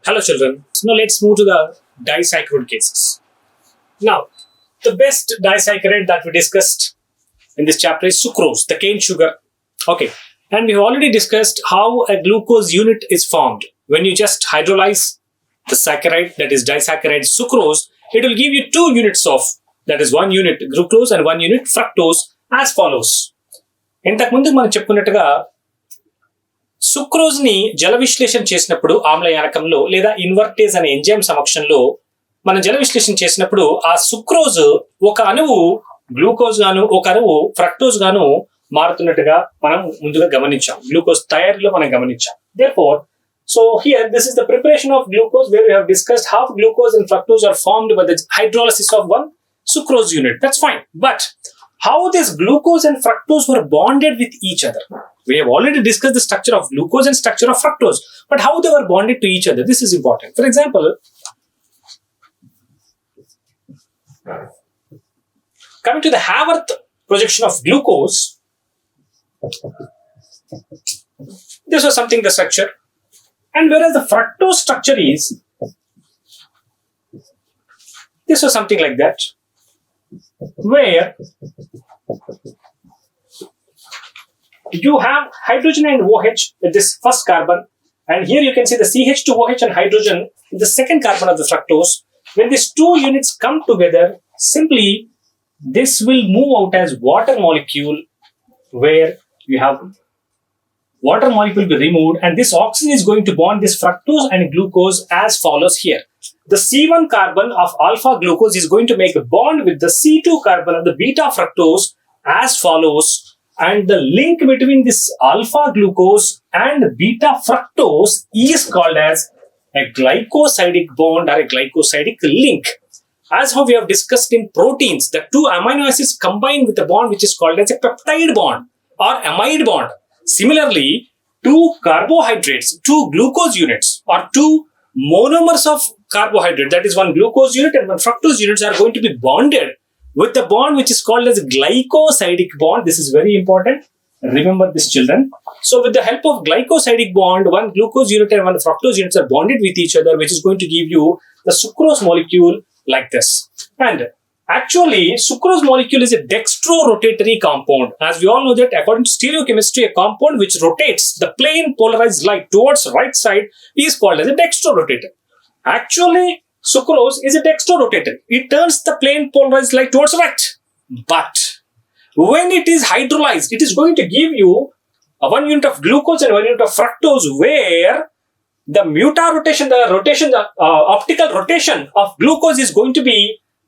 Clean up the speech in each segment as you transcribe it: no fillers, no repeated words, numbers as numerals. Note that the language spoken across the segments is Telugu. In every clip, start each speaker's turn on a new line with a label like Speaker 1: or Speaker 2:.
Speaker 1: Hello children. So now let's move to the disaccharide cases. Now, the best disaccharide that we discussed in this chapter is sucrose, the cane sugar. Okay. And we have already discussed how a glucose unit is formed. When you just hydrolyze the saccharide, that is disaccharide sucrose, it will give you 2 units of, that is 1 unit glucose and 1 unit fructose as follows. ఇంతకు ముందు మనం చెప్పుకున్నట్టుగా సుక్రోజ్ ని జల విశ్లేషణ చేసినప్పుడు ఆమ్లయానకంలో లేదా ఇన్వర్టేజ్ అనే ఎంజైమ్ సమక్షంలో మనం జల విశ్లేషణ చేసినప్పుడు ఆ సుక్రోజ్ ఒక అణువు గ్లూకోజ్ గాను ఒక అణువు ఫ్రక్టోజ్ గాను మారుతున్నట్టుగా మనం ముందుగా గమనించాం. గ్లూకోజ్ తయారీలో మనం గమనించాం. Therefore, so here this is the preparation of glucose where we have discussed how glucose and fructose are formed by the hydrolysis of one sucrose unit. That's fine. But how this glucose and fructose were bonded with each other? We have already discussed the structure of glucose and structure of fructose, but how they were bonded to each other? This is important. For example, coming to the Haworth projection of glucose, this was something the structure, and whereas the fructose structure is, this was something like that, where you have hydrogen and OH with this first carbon, and here you can see the CH2OH and hydrogen in the second carbon of the fructose. When these 2 units come together, simply this will move out as water molecule, where you have water molecule be removed, and this oxygen is going to bond this fructose and glucose as follows here. The C1 carbon of alpha glucose is going to make a bond with the C2 carbon of the beta fructose as follows, and the link between this alpha glucose and beta fructose is called as a glycosidic bond or a glycosidic link. As how we have discussed in proteins, the 2 amino acids combine with a bond which is called as a peptide bond or amide bond. Similarly, 2 carbohydrates, 2 glucose units or 2 monomers of carbohydrate, that is 1 glucose unit and 1 fructose units, are going to be bonded with a bond which is called as glycosidic bond. This is very important. Remember this, children. So with the help of glycosidic bond, 1 glucose unit and 1 fructose units are bonded with each other, which is going to give you the sucrose molecule like this. And actually, sucrose molecule is a dextrorotatory compound. As we all know that according to stereochemistry, a compound which rotates the plane polarized light towards right side is called as a dextrorotator. Actually, sucrose is a dextrorotator. It turns the plane polarized light towards right. But when it is hydrolyzed, it is going to give you a 1 unit of glucose and 1 unit of fructose, where the the optical rotation of glucose is going to be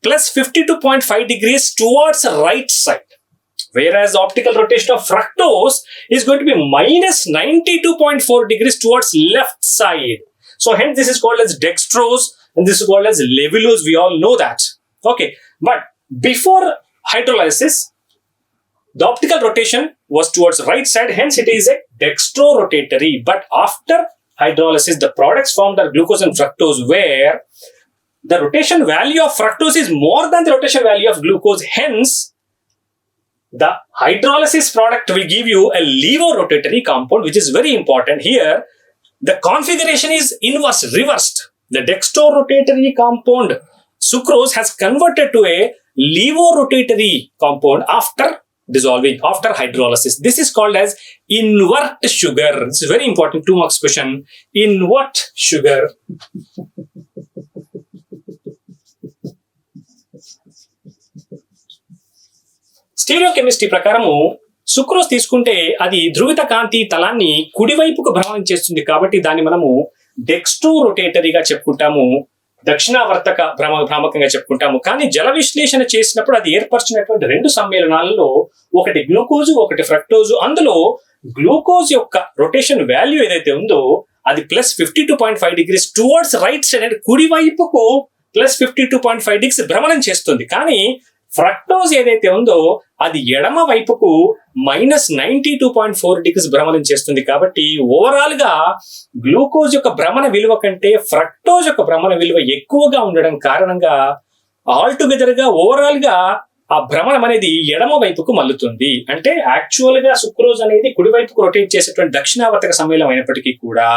Speaker 1: plus 52.5 degrees towards right side, whereas the optical rotation of fructose is going to be minus 92.4 degrees towards left side. So hence this is called as dextrose and this is called as levulose. We all know that. Okay, but before hydrolysis, the optical rotation was towards right side, hence it is a dextrorotatory. But after hydrolysis, the products formed are glucose and fructose, where the rotation value of fructose is more than the rotation value of glucose. Hence, the hydrolysis product will give you a levorotatory compound, which is very important. Here, the configuration is reversed. The dextrorotatory compound sucrose has converted to a levorotatory compound after dissolving, after hydrolysis. This is called as invert sugar. It's a very important 2 marks question. Invert sugar. Stereochemistry ప్రకారము సుక్రోజ్ తీసుకుంటే అది ధ్రువిత కాంతి తలాన్ని కుడివైపుకు భ్రమణం చేస్తుంది, కాబట్టి దాన్ని మనము డెక్స్ట్రోరొటేటరీగా చెప్పుకుంటాము, దక్షిణావర్తక భ్రామకంగా చెప్పుకుంటాము. కానీ జల విశ్లేషణ చేసినప్పుడు అది ఏర్పరిచినటువంటి 2 సమ్మేళనాలలో ఒకటి గ్లూకోజ్ ఒకటి ఫ్రక్టోజ్. అందులో గ్లూకోజ్ యొక్క రొటేషన్ వాల్యూ ఏదైతే ఉందో అది plus 52.5 degrees towards right side, అంటే కుడివైపుకు ప్లస్ 52.5 డిగ్రీస్ భ్రమణం చేస్తుంది. కానీ ఫ్రక్టోజ్ ఏదైతే ఉందో అది ఎడమ వైపుకు మైనస్ 92.4 డిగ్రీస్ భ్రమణం చేస్తుంది. కాబట్టి ఓవరాల్ గా గ్లూకోజ్ యొక్క భ్రమణ విలువ కంటే ఫ్రక్టోజ్ యొక్క భ్రమణ విలువ ఎక్కువగా ఉండడం కారణంగా ఆల్ టుగెదర్ గా ఓవరాల్ గా ఆ భ్రమణం అనేది ఎడమ వైపుకు మల్లుతుంది. అంటే యాక్చువల్ గా సుక్రోజ్ అనేది కుడివైపుకు రొటేట్ చేసేటువంటి దక్షిణావర్తక సమ్మేళనం అయినప్పటికీ కూడా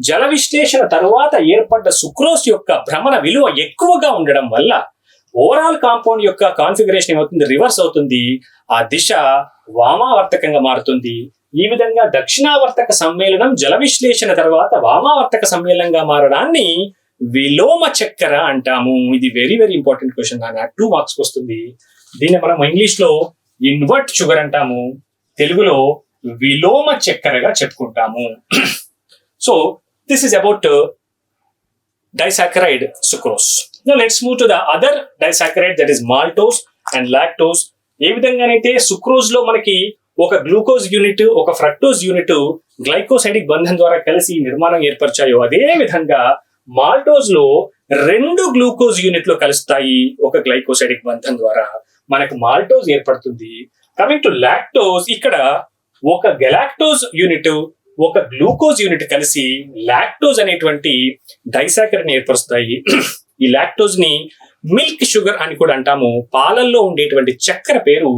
Speaker 1: జల విశ్లేషణ తరువాత ఏర్పడ్డ సుక్రోజ్ యొక్క భ్రమణ విలువ ఎక్కువగా ఉండడం వల్ల ఓవరాల్ కాంపౌండ్ యొక్క కాన్ఫిగరేషన్ ఏమవుతుంది, రివర్స్ అవుతుంది. ఆ దిశ వామావర్తకంగా మారుతుంది. ఈ విధంగా దక్షిణావర్తక సమ్మేళనం జల విశ్లేషణ తర్వాత వామావర్తక సమ్మేళనంగా మారడాన్ని విలోమ చక్కెర అంటాము. ఇది very very important question. 2 marks వస్తుంది. దీన్ని మనం ఇంగ్లీష్ లో ఇన్వర్ట్ షుగర్ అంటాము, తెలుగులో విలోమ చక్కెరగా చెప్పుకుంటాము. So this is about disaccharide sucrose. Now let's move to the other disaccharide, that is maltose and lactose. ఏ విధంగానైతే సుక్రోజ్ లో మనకి ఒక గ్లూకోజ్ యూనిట్ ఒక ఫ్రక్టోజ్ యూనిట్ గ్లైకోసైడిక్ బంధం ద్వారా కలిసి నిర్మాణం ఏర్పరిచాయో అదే విధంగా మాల్టోజ్ లో 2 గ్లూకోజ్ యూనిట్లు కలుస్తాయి ఒక గ్లైకోసైడిక్ బంధం ద్వారా, మనకు మాల్టోజ్ ఏర్పడుతుంది. కమింగ్ టు లాక్టోజ్, ఇక్కడ ఒక గెలాక్టోజ్ యూనిట్ ఒక గ్లూకోజ్ యూనిట్ కలిసి లాక్టోజ్ అనేటువంటి డైసాకరైడ్ ని ఏర్పరుస్తాయి. ఈ లాక్టోజ్ ని మిల్క్ షుగర్ అని కూడా అంటాము. పాలల్లో ఉండేటువంటి చక్కెర పేరు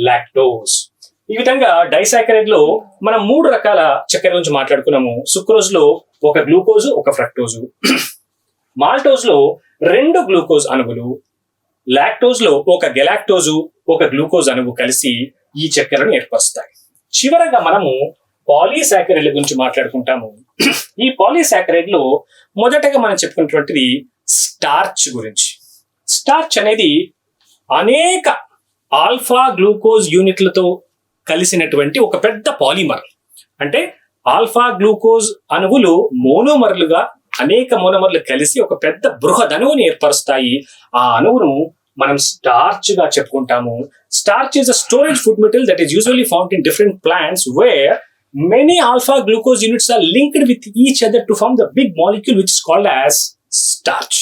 Speaker 1: లాక్టోజ్. ఈ విధంగా డైసాకరైడ్ లో మనం 3 రకాల చక్కెర గురించి మాట్లాడుకున్నాము. సుక్రోజ్ లో ఒక గ్లూకోజ్ ఒక ఫ్రక్టోజ్, మాల్టోజ్ లో 2 గ్లూకోజ్ అణువులు, లాక్టోజ్ లో ఒక గెలాక్టోజు ఒక గ్లూకోజ్ అణువు కలిసి ఈ చక్కెరను ఏర్పరుస్తాయి. చివరగా మనము పాలీసాకరైడ్ల గురించి మాట్లాడుకుంటాము. ఈ పాలీసాకరైడ్ లో మొదటగా మనం చెప్పుకున్నటువంటిది స్టార్చ్ గురించి. స్టార్చ్ అనేది అనేక ఆల్ఫా గ్లూకోజ్ యూనిట్లతో కలిసినటువంటి ఒక పెద్ద పాలిమర్. అంటే ఆల్ఫా గ్లూకోజ్ అణువులు మోనోమర్లుగా అనేక మోనోమర్లు కలిసి ఒక పెద్ద బృహద్ అణువుని ఏర్పరుస్తాయి. ఆ అణువును మనం స్టార్చ్ గా చెప్పుకుంటాము. Starch is a storage food material that is usually found in different plants where many alpha glucose units are linked with each other to form the big molecule which is called as starch.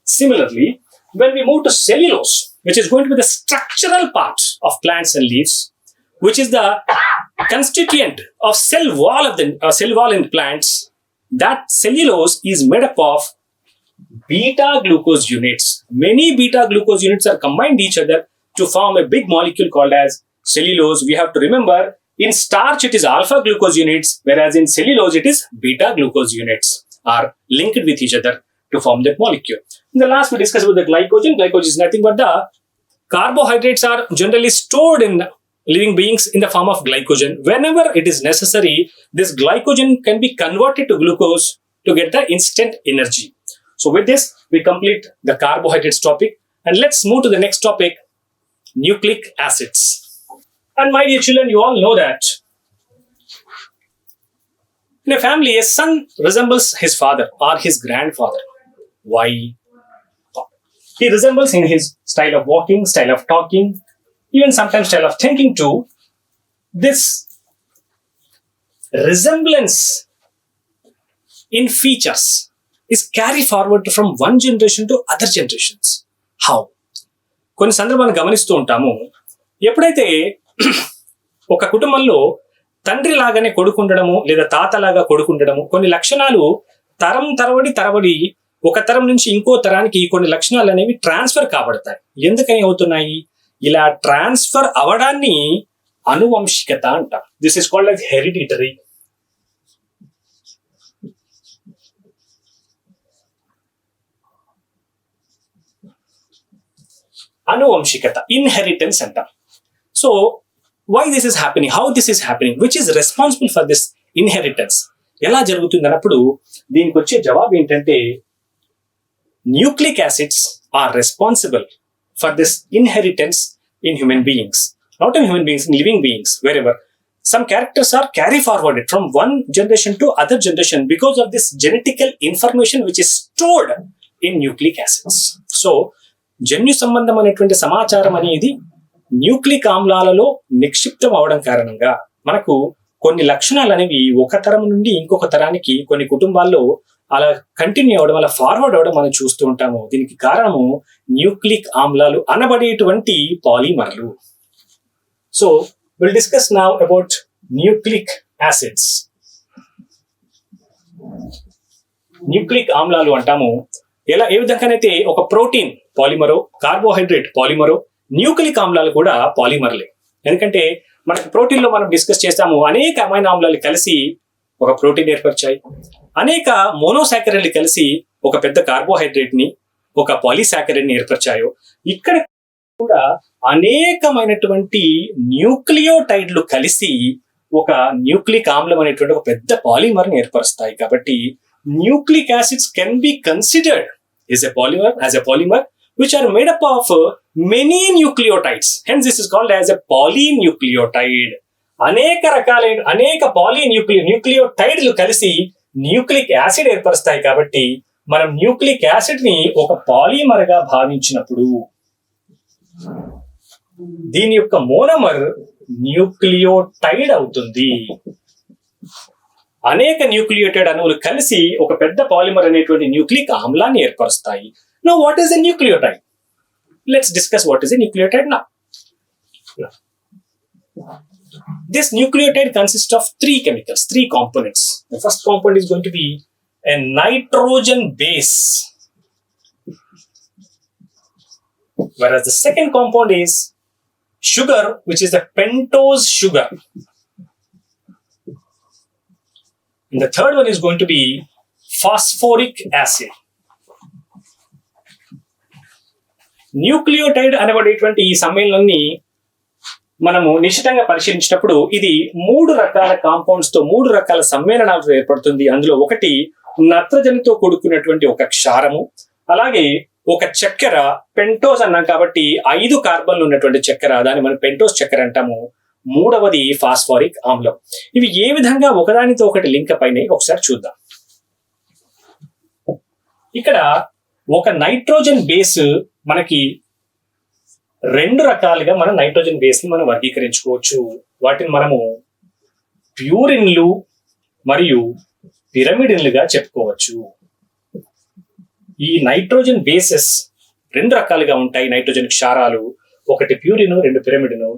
Speaker 1: Similarly, when we move to cellulose, which is going to be the structural part of plants and leaves, which is the constituent of cell wall in plants, that cellulose is made up of beta glucose units. Many beta glucose units are combined each other to form a big molecule called as cellulose. We have to remember, in starch it is alpha glucose units, whereas in cellulose it is beta glucose units are linked with each other to form that molecule. In the last we discussed about the glycogen. Glycogen is nothing but the carbohydrates are generally stored in living beings in the form of glycogen. Whenever it is necessary, this glycogen can be converted to glucose to get the instant energy. So with this, we complete the carbohydrates topic, and let's move to the next topic, nucleic acids. And my dear children, you all know that in a family, a son resembles his father or his grandfather. Why? He resembles in his style of walking, style of talking, even sometimes style of thinking too. This resemblance in features is carried forward from one generation to other generations. How? కొన్ని సందర్భాలను గమనిస్తూ ఉంటాము. ఎప్పుడైతే ఒక కుటుంబంలో తండ్రి లాగానే కొడుకుండడము లేదా తాతలాగా కొడుకుండడము, కొన్ని లక్షణాలు తరం తరబడి ఒక తరం నుంచి ఇంకో తరానికి కొన్ని లక్షణాలు అనేవి ట్రాన్స్ఫర్ కాబడతాయి. ఎందుకని అవుతున్నాయి? ఇలా ట్రాన్స్ఫర్ అవడాన్ని అనువంశికత అంటాం. This is called as hereditary. అనువంశికత, ఇన్హెరిటెన్స్ అంటాం. So why this is happening, how this is happening, which is responsible for this inheritance, ఎలా జరుగుతుంది అన్నప్పుడు దీనికి వచ్చే జవాబు ఏంటంటే nucleic acids are responsible for this inheritance in human beings, not in human beings, in living beings. wherever some characters are carry forwarded from one generation to other generation because of this genetical information which is stored in nucleic acids. So జన్యు సంబంధం అనేటువంటి సమాచారం అనేది న్యూక్లిక్ ఆమ్లాలలో నిక్షిప్తం అవడం కారణంగా మనకు కొన్ని లక్షణాలు అనేవి ఒక తరం నుండి ఇంకొక తరానికి కొన్ని కుటుంబాల్లో అలా కంటిన్యూ అవడం, అలా ఫార్వర్డ్ అవడం మనం చూస్తూ ఉంటాము. దీనికి కారణము న్యూక్లిక్ ఆమ్లాలు అనబడేటువంటి పాలిమర్లు. So will discuss now about nucleic acids. Nucleic ఆమ్లాలు అంటాము ఏ విధంగానైతే ఒక ప్రోటీన్ పాలిమరో, కార్బోహైడ్రేట్ పాలిమరో, న్యూక్లిక్ ఆమ్లాలు కూడా పాలిమర్లే. ఎందుకంటే మనకి ప్రోటీన్ లో మనం డిస్కస్ చేస్తాము, అనేక అమైనో ఆమ్లాలు కలిసి ఒక ప్రోటీన్ ఏర్పరిచాయి, అనేక మోనోసాకరైడ్లు కలిసి ఒక పెద్ద కార్బోహైడ్రేట్ ని, ఒక పాలీసాకరైడ్ ని ఏర్పరిచాయో, ఇక్కడ కూడా అనేకమైనటువంటి న్యూక్లియోటైడ్లు కలిసి ఒక న్యూక్లిక్ ఆమ్లం అనేటువంటి ఒక పెద్ద పాలిమర్ ని ఏర్పరుస్తాయి. కాబట్టి nucleic acids can be considered as a polymer which are made up of many nucleotides. Hence this is called as a polynucleotide. అనేక న్యూక్లియోటైడ్లు కలిసి న్యూక్లిక్ యాసిడ్ ఏర్పరుస్తాయి. కాబట్టి మనం న్యూక్లిక్ యాసిడ్ ని ఒక పాలిమర్ గా భావించినప్పుడు దీని యొక్క మోనోమర్ న్యూక్లియోటైడ్ అవుతుంది. అనేక న్యూక్లియోటైడ్ అణువులు కలిసి ఒక పెద్ద పాలిమర్ అనేటువంటి న్యూక్లిక్ ఆమ్లాన్ని ఏర్పరుస్తాయి. Now what is a nucleotide? Let's discuss what is a nucleotide now. This nucleotide consists of three chemicals, three components. The first component is going to be a nitrogen base, whereas the second compound is sugar, which is the pentose sugar. And the third one is going to be phosphoric acid. Nucleotide అనబడేటువంటి ఈ సమ్మేళనాన్ని మనము నిశితంగా పరిశీలించినప్పుడు ఇది 3 రకాల కాంపౌండ్స్ తో, 3 రకాల సమ్మేళనాలతో ఏర్పడుతుంది. అందులో ఒకటి నత్రజనితో కూడుకున్నటువంటి ఒక క్షారము, అలాగే ఒక చక్కెర పెంటోస్ అన్నాం కాబట్టి 5 కార్బన్లు ఉన్నటువంటి చక్కెర, దాన్ని మనం పెంటోస్ చక్కెర అంటాము. మూడవది ఫాస్ఫారిక్ ఆమ్లం. ఇవి ఏ విధంగా ఒకదానితో ఒకటి లింక్ పైన ఒకసారి చూద్దాం. ఇక్కడ ఒక నైట్రోజన్ బేస్ మనకి 2 రకాలుగా మనం నైట్రోజన్ బేస్ ని మనం వర్గీకరించుకోవచ్చు. వాటిని మనము ప్యూరిన్లు మరియు పిరమిడిన్లుగా చెప్పుకోవచ్చు. ఈ నైట్రోజన్ బేసెస్ 2 రకాలుగా ఉంటాయి. నైట్రోజన్ క్షారాలు, ఒకటి ప్యూరిన్, 2 పిరమిడిన్.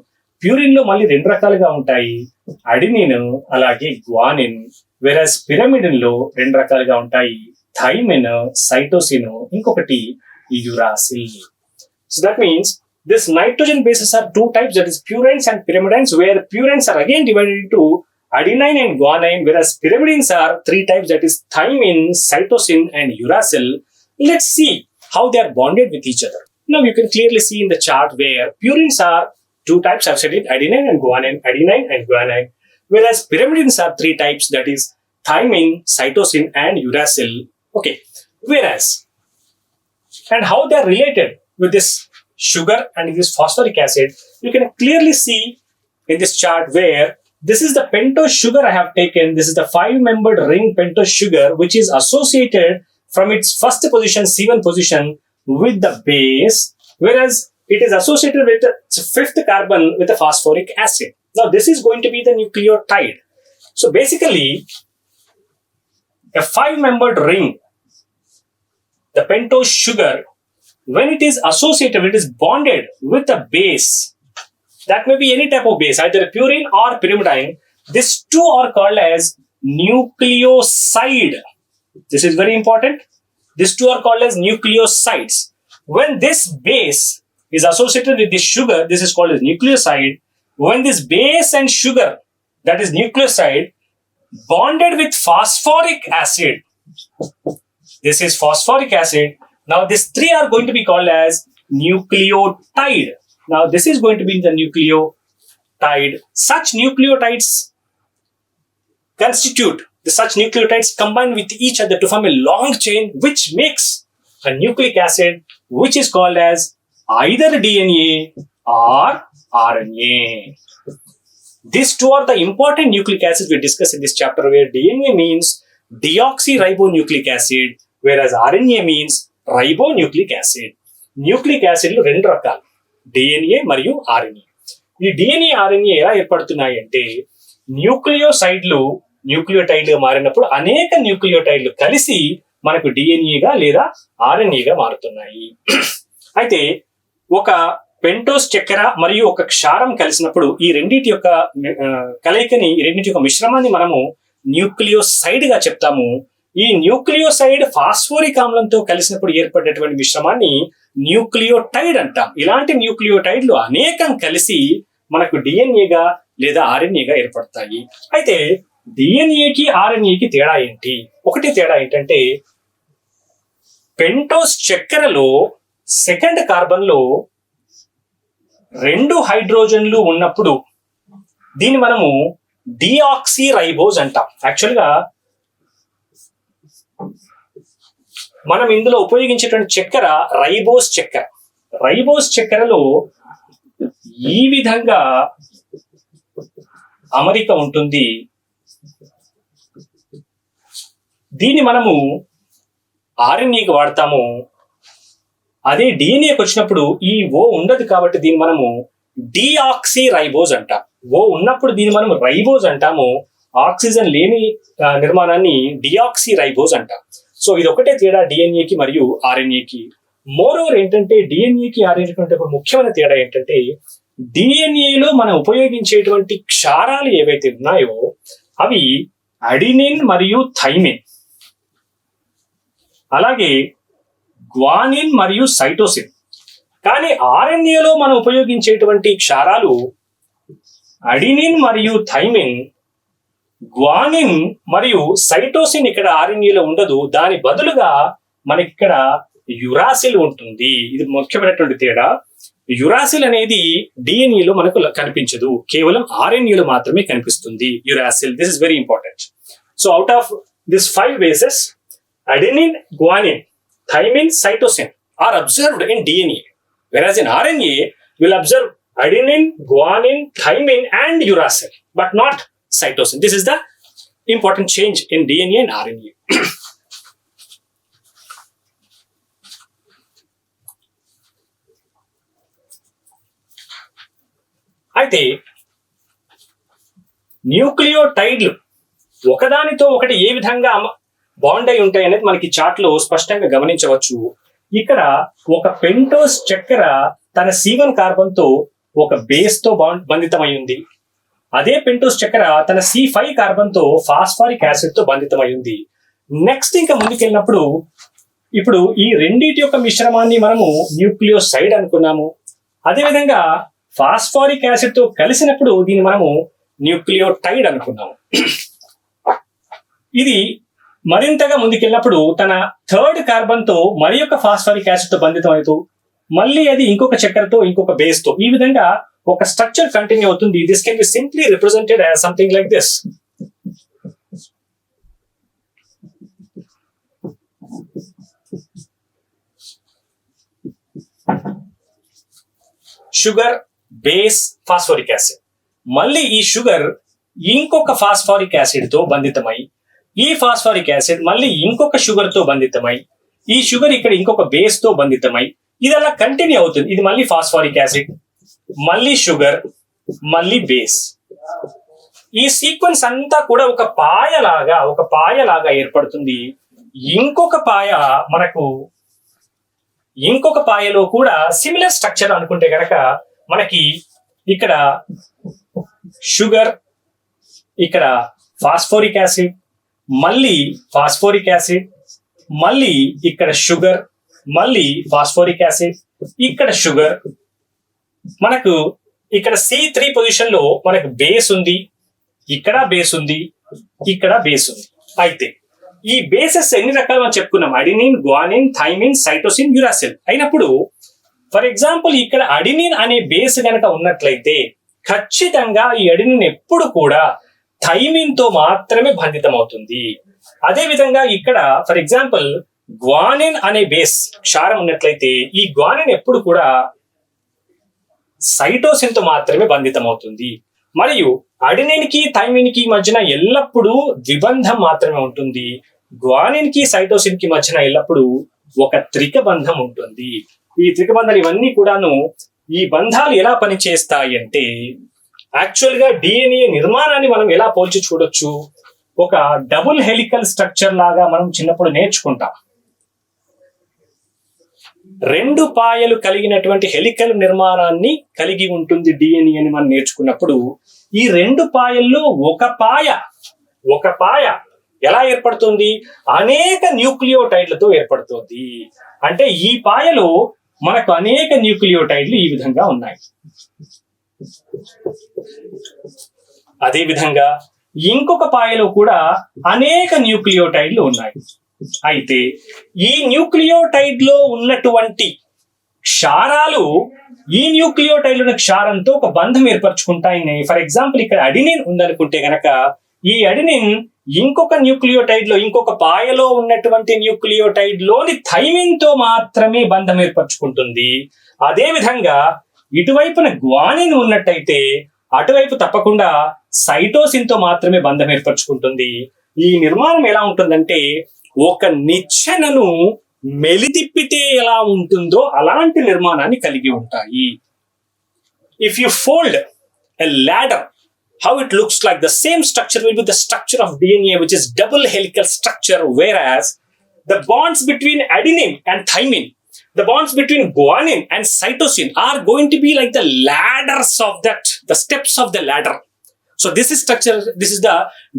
Speaker 1: ప్యూరిన్ లో మళ్ళీ 2 రకాలుగా ఉంటాయి, అడినిన్ అలాగే గ్వానిన్. వెరస్ పిరమిడిన్ లో 2 రకాలుగా ఉంటాయి, థైమిన్, సైటోసిన్, ఇంకొకటి uracil. So that means this nitrogen bases are 2 types, that is purines and pyrimidines, where purines are again divided into adenine and guanine, whereas pyrimidines are 3 types, that is thymine, cytosine and uracil. Let's see how they are bonded with each other. Now you can clearly see in the chart where purines are 2 types, I've said it, adenine and guanine, whereas pyrimidines are 3 types, that is thymine, cytosine and uracil. Okay, whereas and how they are related with this sugar and this phosphoric acid, you can clearly see in this chart where this is the pentose sugar I have taken. This is the 5-membered ring pentose sugar, which is associated from its first position, C1 position, with the base, whereas it is associated with its 5th carbon with the phosphoric acid. Now this is going to be the nucleotide. So basically a 5-membered ring, the pentose sugar, when it is associated, it is bonded with a base. That may be any type of base, either purine or pyrimidine. These 2 are called as nucleoside. This is very important. These 2 are called as nucleosides. When this base is associated with this sugar, this is called as nucleoside. When this base and sugar, that is nucleoside, bonded with phosphoric acid, this is phosphoric acid. Now these 3 are going to be called as nucleotide. Now this is going to be the nucleotide. Such nucleotides combine with each other to form a long chain, which makes a nucleic acid, which is called as either DNA or RNA. These 2 are the important nucleic acids we discussed in this chapter, where DNA means deoxyribonucleic acid, whereas RNA means ribonucleic acid. Nucleic యాసిడ్లు 2 రకాలు, డిఎన్ఏ మరియు ఆర్ఎన్ఏ. ఈ డిఎన్ఏ ఆర్ఎన్ఏ ఎలా ఏర్పడుతున్నాయి అంటే, న్యూక్లియోసైడ్లు న్యూక్లియోటైడ్గా మారినప్పుడు అనేక న్యూక్లియోటైడ్లు కలిసి మనకు డిఎన్ఏగా లేదా ఆర్ఎన్ఏగా మారుతున్నాయి. అయితే ఒక పెంటోస్ చక్కెర మరియు ఒక క్షారం కలిసినప్పుడు ఈ రెండింటి యొక్క కలయికని, ఈ రెండింటి యొక్క మిశ్రమాన్ని మనము న్యూక్లియోసైడ్ గా చెప్తాము. ఈ న్యూక్లియోసైడ్ ఫాస్ఫోరిక్ ఆమ్లంతో కలిసినప్పుడు ఏర్పడేటువంటి మిశ్రమాన్ని న్యూక్లియోటైడ్ అంటాం. ఇలాంటి న్యూక్లియోటైడ్లు అనేకం కలిసి మనకు డిఎన్ఏగా లేదా ఆర్ఎన్ఏగా ఏర్పడతాయి. అయితే డిఎన్ఏకి ఆర్ఎన్ఏకి తేడా ఏంటి? ఒకటి తేడా ఏంటంటే పెంటోస్ చక్కెరలో సెకండ్ కార్బన్ లో 2 హైడ్రోజన్లు ఉన్నప్పుడు దీన్ని మనము డిఆక్సీ రైబోజ్ అంటాం. యాక్చువల్గా మనం ఇందులో ఉపయోగించేటువంటి చక్కెర రైబోస్ చక్కెర. రైబోస్ చక్కెరలో ఈ విధంగా అమరిక ఉంటుంది. దీన్ని మనము ఆర్ఎన్ఏకి వాడతాము. అదే డిఎన్ఏకి వచ్చినప్పుడు ఈ ఓ ఉండదు కాబట్టి దీన్ని మనము డిఆక్సీ రైబోజ్ అంటాం. ఓ ఉన్నప్పుడు దీన్ని మనం రైబోజ్ అంటాము. ఆక్సిజన్ లేని నిర్మాణాన్ని డిఆక్సీ రైబోజ్ అంటాం. సో ఇది ఒకటే తేడా డిఎన్ఏకి మరియు ఆర్ఎన్ఏకి. మోరోవర్ ఏంటంటే డిఎన్ఏకి ఆర్ఎన్ఏకి ఒక ముఖ్యమైన తేడా ఏంటంటే డిఎన్ఏలో మనం ఉపయోగించేటువంటి క్షారాలు ఏవైతే ఉన్నాయో అవి అడినిన్ మరియు థైమిన్, అలాగే గ్వానిన్ మరియు సైటోసిన్. కానీ ఆర్ఎన్ఏలో మనం ఉపయోగించేటువంటి క్షారాలు అడినిన్ మరియు థైమిన్, గ్వానిన్ మరియు సైటోసిన్ ఇక్కడ ఆర్ఎన్ఏలో ఉండదు. దాని బదులుగా మనకి ఇక్కడ యురాసిల్ ఉంటుంది. ఇది ముఖ్యమైనటువంటి తేడా. యురాసిల్ అనేది డిఎన్ఏలో మనకు కనిపించదు, కేవలం ఆర్ఎన్ఏలో మాత్రమే కనిపిస్తుంది uracil. This is very important. So out of this 5 bases, adenine, guanine, thymine, cytosine are observed in DNA, whereas in RNA we'll observe adenine, guanine, thymine and uracil, but not cytosine. This is the important change in DNA and RNA. అయితే న్యూక్లియోటైడ్లు ఒకదానితో ఒకటి ఏ విధంగా బాండ్ అయి ఉంటాయి అనేది మనకి చార్ట్ లో స్పష్టంగా గమనించవచ్చు. ఇక్కడ ఒక పెంటోస్ చక్కెర తన C1 కార్బన్ తో ఒక బేస్ తో బంధితమై ఉంది. అదే పెంటోస్ చక్కెర తన C5 కార్బన్ తో ఫాస్ఫారిక్ యాసిడ్ తో బంధితమై ఉంది. నెక్స్ట్ ఇంకా ముందుకెళ్ళినప్పుడు ఇప్పుడు ఈ రెండింటి యొక్క మిశ్రమాన్ని మనము న్యూక్లియోసైడ్ అనుకున్నాము. అదేవిధంగా ఫాస్ఫారిక్ యాసిడ్ తో కలిసినప్పుడు దీన్ని మనము న్యూక్లియోటైడ్ అనుకున్నాము. ఇది మరింతగా ముందుకెళ్ళినప్పుడు తన 3rd కార్బన్ తో మరి యొక్క ఫాస్ఫారిక్ యాసిడ్ తో బంధితం అవుతూ మళ్ళీ అది ఇంకొక చక్కెరతో ఇంకొక బేస్ తో ఈ విధంగా ఒక స్ట్రక్చర్ కంటిన్యూ అవుతుంది. This can be simply represented as something like this. Sugar, base, phosphoric acid. మళ్ళీ ఈ షుగర్ ఇంకొక ఫాస్ఫారిక్ యాసిడ్ తో బంధితమై, ఈ ఫాస్ఫారిక్ యాసిడ్ మళ్ళీ ఇంకొక షుగర్ తో బంధితమై, ఈ షుగర్ ఇక్కడ ఇంకొక బేస్ తో బంధితమై, ఇది అలా కంటిన్యూ అవుతుంది. ఇది మళ్ళీ ఫాస్ఫారిక్ యాసిడ్, మళ్ళీ షుగర్, మళ్ళీ బేస్. ఈ సీక్వెన్స్ అంతా కూడా ఒక పాయలాగా ఏర్పడుతుంది. ఇంకొక పాయలో కూడా సిమిలర్ స్ట్రక్చర్ అనుకుంటే గనక మనకి ఇక్కడ షుగర్, ఇక్కడ ఫాస్ఫోరిక్ యాసిడ్, మళ్ళీ ఫాస్ఫోరిక్ యాసిడ్, మళ్ళీ ఇక్కడ షుగర్, మళ్ళీ ఫాస్ఫోరిక్ యాసిడ్, ఇక్కడ షుగర్. మనకు ఇక్కడ C3 పొజిషన్ లో మనకు బేస్ ఉంది, ఇక్కడ బేస్ ఉంది, ఇక్కడ బేస్ ఉంది. అయితే ఈ బేసెస్ ఎన్ని రకాలు మనం చెప్పుకున్నాం? Adenine, guanine, thymine, cytosine, uracil అయినప్పుడు ఫర్ ఎగ్జాంపుల్ ఇక్కడ అడినిన్ అనే బేస్ గనక ఉన్నట్లయితే ఖచ్చితంగా ఈ అడినిన్ ఎప్పుడు కూడా థైమిన్ తో మాత్రమే బంధితం అవుతుంది. అదే విధంగా ఇక్కడ ఫర్ ఎగ్జాంపుల్ గ్వానిన్ అనే బేస్ క్షారం ఉన్నట్లయితే ఈ గ్వానిన్ ఎప్పుడు కూడా సైటోసిన్ తో మాత్రమే బంధితం అవుతుంది. మరియు అడినిన్ కి థైమిన్ కి మధ్యన ఎల్లప్పుడూ ద్విబంధం మాత్రమే ఉంటుంది. గ్వానిన్ కి సైటోసిన్ కి మధ్యన ఎల్లప్పుడూ ఒక త్రికబంధం ఉంటుంది. ఈ త్రికబంధాలు ఇవన్నీ కూడాను ఈ బంధాలు ఎలా పనిచేస్తాయి అంటే యాక్చువల్ గా డిఎన్ఏ నిర్మాణాన్ని మనం ఎలా పోల్చి చూడొచ్చు? ఒక డబుల్ హెలికల్ స్ట్రక్చర్ లాగా మనం చిన్నప్పుడు నేర్చుకుంటాం. 2 పాయలు కలిగినటువంటి హెలికల్ నిర్మాణాన్ని కలిగి ఉంటుంది డిఎన్ఏ అని మనం నేర్చుకున్నప్పుడు ఈ 2 పాయల్లో ఒక పాయ ఎలా ఏర్పడుతుంది? అనేక న్యూక్లియోటైడ్లతో ఏర్పడుతుంది. అంటే ఈ పాయలో మనకు అనేక న్యూక్లియోటైడ్లు ఈ విధంగా ఉన్నాయి. అదేవిధంగా ఇంకొక పాయలో కూడా అనేక న్యూక్లియోటైడ్లు ఉన్నాయి. అయితే ఈ న్యూక్లియోటైడ్ లో ఉన్నటువంటి క్షారాలు ఈ న్యూక్లియోటైడ్ల క్షారంతో ఒక బంధం ఏర్పరచుకుంటాయి. ఫర్ ఎగ్జాంపుల్ ఇక్కడ అడినిన్ ఉందనుకుంటే గనక ఈ అడినిన్ ఇంకొక న్యూక్లియోటైడ్ లో ఇంకొక పాయలో ఉన్నటువంటి న్యూక్లియోటైడ్ లోని థైమిన్ తో మాత్రమే బంధం ఏర్పరచుకుంటుంది. అదే విధంగా ఇటువైపున గ్వానిన్ ఉన్నట్టయితే అటువైపు తప్పకుండా సైటోసిన్ తో మాత్రమే బంధం ఏర్పరచుకుంటుంది. ఈ నిర్మాణం ఎలా ఉంటుందంటే ఒక నిచ్చెనను మెలితిప్పితే ఎలా ఉంటుందో అలాంటి నిర్మాణాన్ని కలిగి ఉంటాయి. If you fold a ladder, how it looks like, the same structure will be the structure of DNA, which is double helical structure, whereas the bonds between adenine and thymine, the bonds between guanine and cytosine are going to be like the ladders of that, the steps of the ladder. So this is the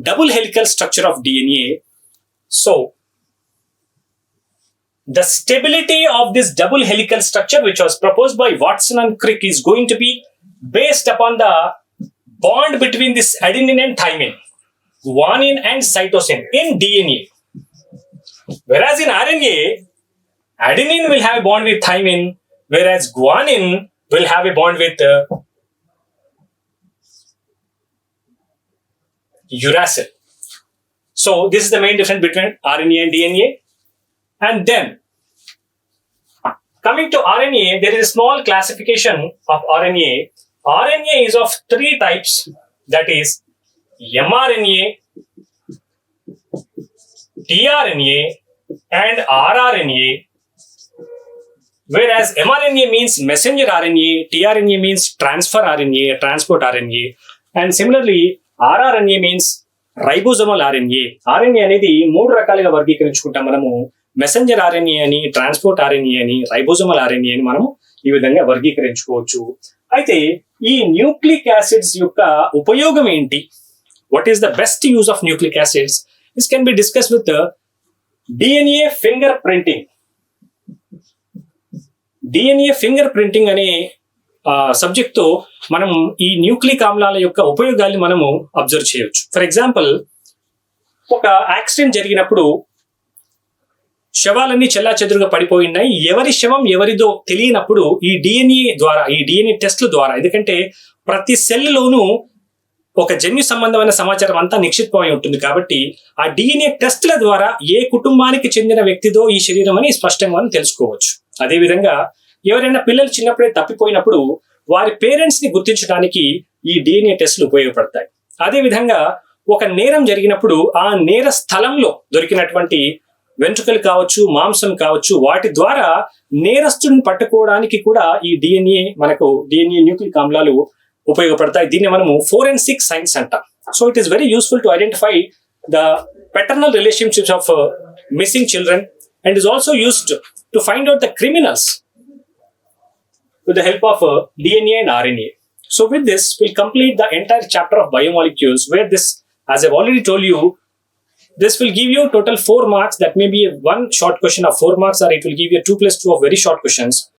Speaker 1: double helical structure of DNA. So the stability of this double helical structure, which was proposed by Watson and Crick, is going to be based upon the bond between this adenine and thymine, guanine and cytosine in DNA. Whereas in RNA, adenine will have a bond with thymine, whereas guanine will have a bond with uracil. So this is the main difference between RNA and DNA. And then coming to RNA, there is a small classification of RNA. RNA is of 3 types, that is mRNA, tRNA and rRNA. Whereas mRNA means messenger RNA, tRNA means transfer RNA, transport RNA, and similarly rRNA means ribosomal RNA. RNA అనేది 3 రకాలుగా వర్గీకరించుకుంటాం మనము. మెసెంజర్ ఆర్ఎన్ఏ అని, ట్రాన్స్పోర్ట్ ఆర్ఎన్ఏ అని, రైబోజోమల్ ఆర్ఎన్ఏ అని మనము ఈ విధంగా వర్గీకరించుకోవచ్చు. అయితే ఈ న్యూక్లిక్ యాసిడ్స్ యొక్క ఉపయోగం ఏంటి? What is the best use of nucleic acids? This can be discuss with DNA finger printing. DNA finger printing అనే సబ్జెక్ట్ తో మనం ఈ న్యూక్లిక్ ఆమ్లాల యొక్క ఉపయోగాల్ని మనము అబ్జర్వ్ చేయవచ్చు. ఫర్ ఎగ్జాంపుల్, ఒక యాక్సిడెంట్ జరిగినప్పుడు శవాలన్నీ చెల్లాచెదురుగా పడిపోయినాయి. ఎవరి శవం ఎవరిదో తెలియనప్పుడు ఈ డిఎన్ఏ టెస్ట్ల ద్వారా, ఎందుకంటే ప్రతి సెల్లోనూ ఒక జన్యు సంబంధమైన సమాచారం అంతా నిక్షిప్తమై ఉంటుంది కాబట్టి ఆ డిఎన్ఏ టెస్ట్ల ద్వారా ఏ కుటుంబానికి చెందిన వ్యక్తిదో ఈ శరీరం అని స్పష్టంగా మనం తెలుసుకోవచ్చు. అదేవిధంగా ఎవరైనా పిల్లలు చిన్నప్పుడే తప్పిపోయినప్పుడు వారి పేరెంట్స్ ని గుర్తించడానికి ఈ డిఎన్ఏ టెస్ట్లు ఉపయోగపడతాయి. అదేవిధంగా ఒక నేరం జరిగినప్పుడు ఆ నేర స్థలంలో దొరికినటువంటి వెంట్రుకలు కావచ్చు, మాంసం కావచ్చు, వాటి ద్వారా నేరస్తుడిని పట్టుకోవడానికి కూడా ఈ డిఎన్ఏ న్యూక్లిక్ ఆమ్లాలు ఉపయోగపడతాయి. దీన్ని మనము ఫోరెన్సిక్ సైన్స్ అంటాం. So it is very useful to identify the paternal relationships of missing children, and is also used to find out the criminals with the help of DNA and RNA. So with this, we'll complete the entire chapter of biomolecules, where this, as I've already told you, this will give you total 4 marks. That may be one short question of 4 marks, or it will give you 2 plus 2 of very short questions.